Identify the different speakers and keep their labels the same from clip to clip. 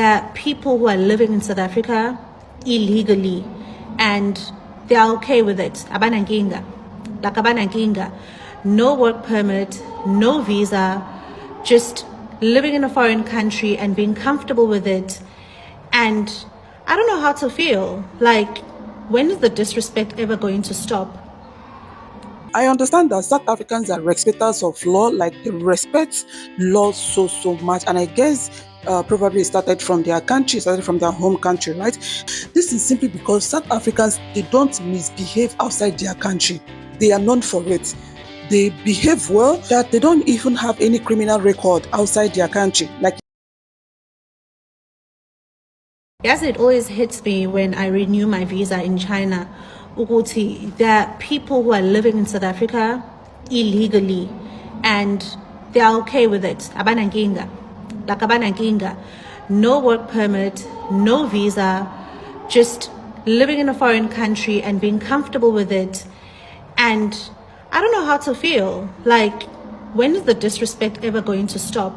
Speaker 1: There are people who are living in South Africa illegally and they are okay with it. Abanankinga. Like abanankinga. No work permit, no visa, just living in a foreign country and being comfortable with it. And I don't know how to feel. Like, when is the disrespect ever going to stop?
Speaker 2: I understand that South Africans are respecters of law, like they respect law so much, and I guess probably started from their country, started from their home country, right? This is simply because South Africans, they don't misbehave outside their country. They are known for it. They behave well, that they don't even have any criminal record outside their country. Like,
Speaker 1: Yes, it always hits me when I renew my visa in China. Uguti, there are people who are living in South Africa illegally and they are okay with it. Abanankinga. Like abanankinga. No work permit, no visa, just living in a foreign country and being comfortable with it. And I don't know how to feel. Like, when is the disrespect ever going to stop?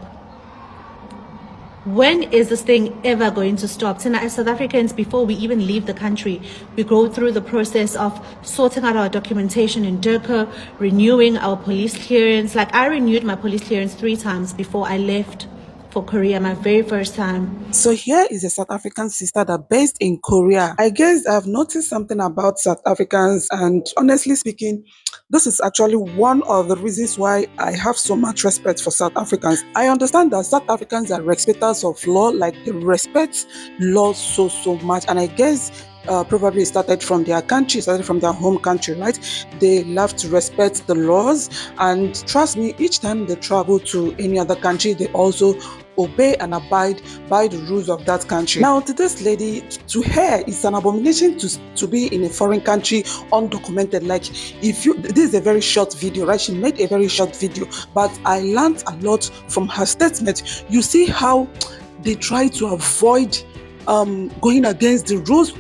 Speaker 1: When is this thing ever going to stop? So now, as South Africans, before we even leave the country, we go through the process of sorting out our documentation in Durka, renewing our police clearance. Like, I renewed my police clearance 3 times before I left for Korea, my very first time.
Speaker 2: so here is a South African sister that based in Korea. I guess I've noticed something about South Africans, and honestly speaking, this is actually one of the reasons why I have so much respect for South Africans. I understand that South Africans are respecters of law, like they respect law so much, and I guess probably started from their country, started from their home country, right? They love to respect the laws, and trust me, each time they travel to any other country, they also obey and abide by the rules of that country. Now, to this lady, to her, it's an abomination to be in a foreign country undocumented. Like, if you, this is a very short video, right? She made a very short video, but I learned a lot from her statement. You see how they try to avoid going against the rules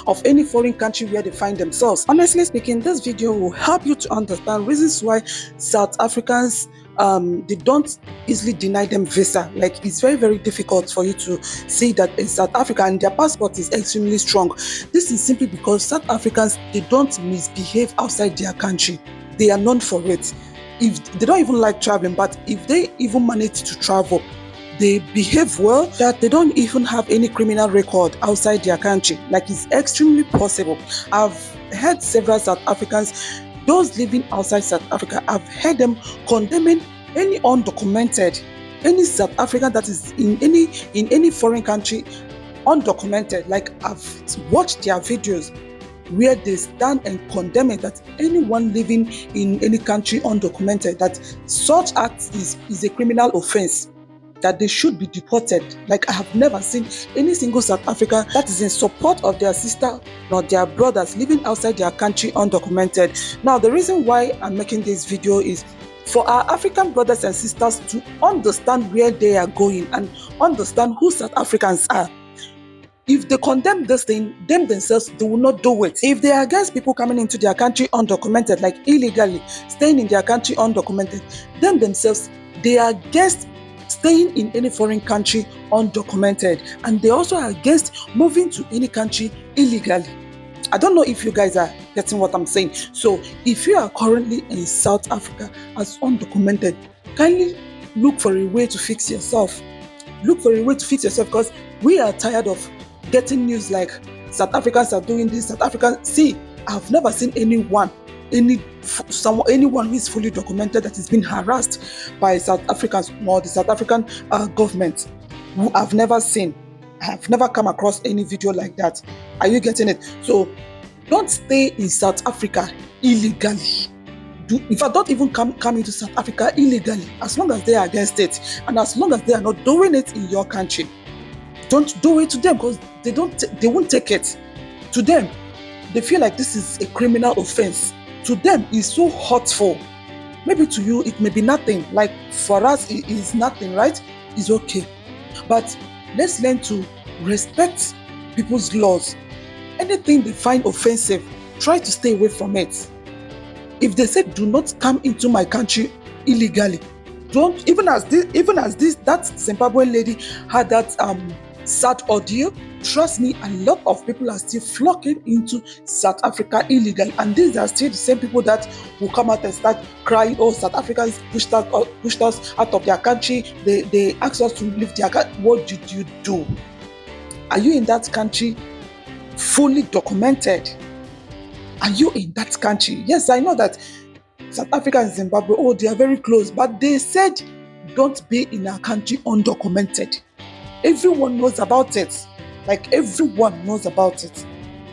Speaker 2: of any foreign country where they find themselves. Honestly speaking, this video will help you to understand reasons why South Africans they don't easily deny them visa. Like, it's very difficult for you to see that in South Africa and their passport is extremely strong. This is simply because South Africans, they don't misbehave outside their country. They are known for it. If they don't even like traveling, but if they even manage to travel, they behave well, that they don't even have any criminal record outside their country. Like, it's extremely possible. I've heard several South Africans, those living outside South Africa, I've heard them condemning any undocumented, any South African that is in any foreign country undocumented. Like, I've watched their videos where they stand and condemn it, that anyone living in any country undocumented, that such act is a criminal offense, that they should be deported. Like, I have never seen any single South African that is in support of their sister or their brothers living outside their country undocumented. Now, the reason why I'm making this video is for our African brothers and sisters to understand where they are going and understand who South Africans are. If they condemn this thing, them themselves, they will not do it. If they are against people coming into their country undocumented, like illegally, staying in their country undocumented, them themselves, they are against staying in any foreign country undocumented, and they also are against moving to any country illegally. I don't know if you guys are getting what I'm saying. So if you are currently in South Africa as undocumented, kindly look for a way to fix yourself. Look for a way to fix yourself, because we are tired of getting news like South Africans are doing this, South Africans. See, I've never seen anyone who is fully documented that is being harassed by South Africans or the South African government. Who I've never seen. I have never come across any video like that. Are you getting it? So don't stay in South Africa illegally. In fact, don't even come into South Africa illegally, as long as they are against it, and as long as they are not doing it in your country. Don't do it to them, because they won't take it. To them, they feel like this is a criminal offense. To them, it's so hurtful. Maybe to you, it may be nothing. Like, for us, it is nothing, right? It's okay. But let's learn to respect people's laws. Anything they find offensive, try to stay away from it. If they say, do not come into my country illegally, don't, even as that Zimbabwean lady had that sad ordeal. Trust me, a lot of people are still flocking into South Africa illegally, and these are still the same people that will come out and start crying, oh, South Africans pushed us out of their country, they asked us to leave their country. What did you do? Are you in that country fully documented? Are you in that country? Yes, I know that South Africa and Zimbabwe, oh, they are very close, but they said don't be in our country undocumented. Everyone knows about it. Like, everyone knows about it.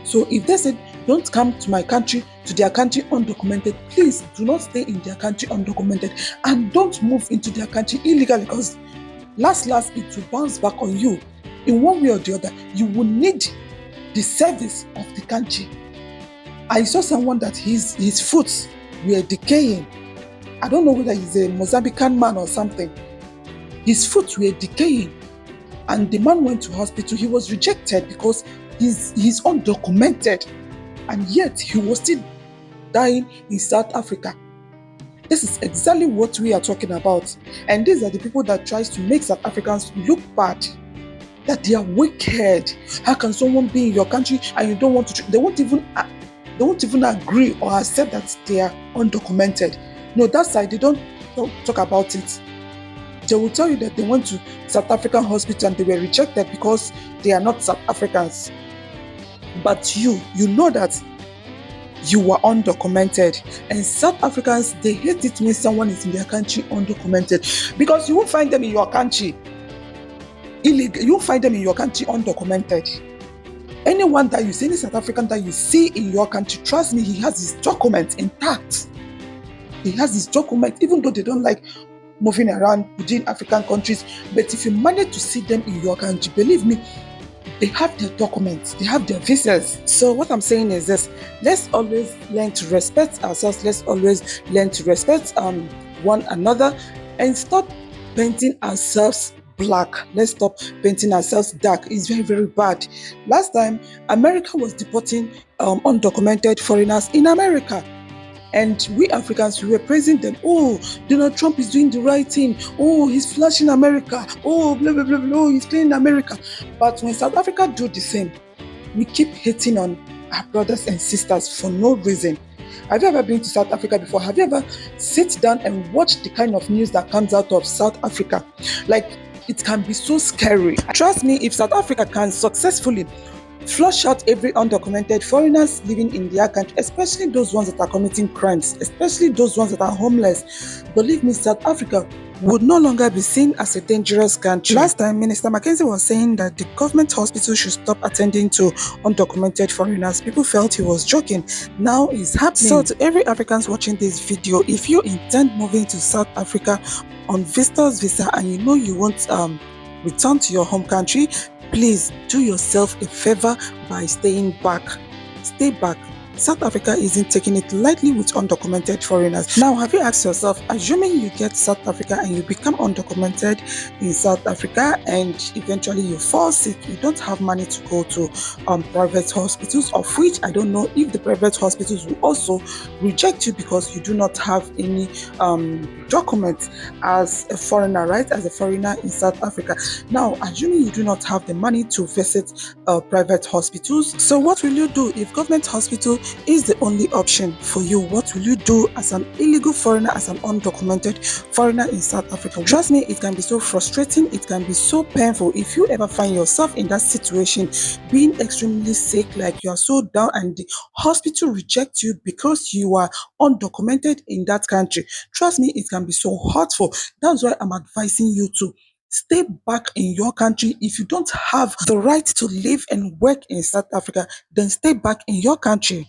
Speaker 2: So if they said don't come to my country, to their country undocumented, please do not stay in their country undocumented, and don't move into their country illegally, because last it will bounce back on you. In one way or the other, you will need the service of the country. I saw someone that his foot were decaying. I don't know whether he's a Mozambican man or something. His foot were decaying, and the man went to hospital. He was rejected because he's undocumented, and yet he was still dying in South Africa. This is exactly what we are talking about, and these are the people that tries to make South Africans look bad, that they are wicked. How can someone be in your country and you don't want to? They won't even agree or accept that they are undocumented. No, that side, they don't talk about it. They will tell you that they went to South African hospital and they were rejected because they are not South Africans. But you know that you are undocumented. And South Africans, they hate it when someone is in their country undocumented, because you won't find them in your country illegal. You won't find them in your country undocumented. Anyone that you see, any South African that you see in your country, trust me, he has his documents intact. He has his documents, even though they don't like moving around within African countries. But if you manage to see them in your country, believe me, they have their documents, they have their visas. So what I'm saying is this: let's always learn to respect ourselves. Let's always learn to respect one another, and stop painting ourselves black. Let's stop painting ourselves dark. It's very, very bad. Last time, America was deporting undocumented foreigners in America. And we Africans, we were praising them. Oh, Donald Trump is doing the right thing. Oh, he's flashing America. Oh, blah, blah, blah, blah. Oh, he's cleaning America. But when South Africa do the same, we keep hating on our brothers and sisters for no reason. Have you ever been to South Africa before? Have you ever sit down and watched the kind of news that comes out of South Africa? Like, it can be so scary. Trust me, if South Africa can successfully flush out every undocumented foreigners living in their country, especially those ones that are committing crimes, especially those ones that are homeless, believe me, South Africa would no longer be seen as a dangerous country. Last time, Minister Mackenzie was saying that the government hospital should stop attending to undocumented foreigners. People felt he was joking. Now it's happening. So to every Africans watching this video, if you intend moving to South Africa on visitor's visa and you know you won't return to your home country, please do yourself a favor by staying back. Stay back. South Africa isn't taking it lightly with undocumented foreigners. Now, have you asked yourself, assuming you get South Africa and you become undocumented in South Africa and eventually you fall sick, you don't have money to go to private hospitals, of which I don't know if the private hospitals will also reject you because you do not have any documents as a foreigner, right? As a foreigner in South Africa. Now, assuming you do not have the money to visit private hospitals, so what will you do if government hospital is the only option for you? What will you do as an illegal foreigner, as an undocumented foreigner in South Africa? Trust me, it can be so frustrating, it can be so painful if you ever find yourself in that situation, being extremely sick, like you are so down and the hospital rejects you because you are undocumented in that country. Trust me, it can be so hurtful. That's why I'm advising you to stay back in your country. If you don't have the right to live and work in South Africa, then stay back in your country.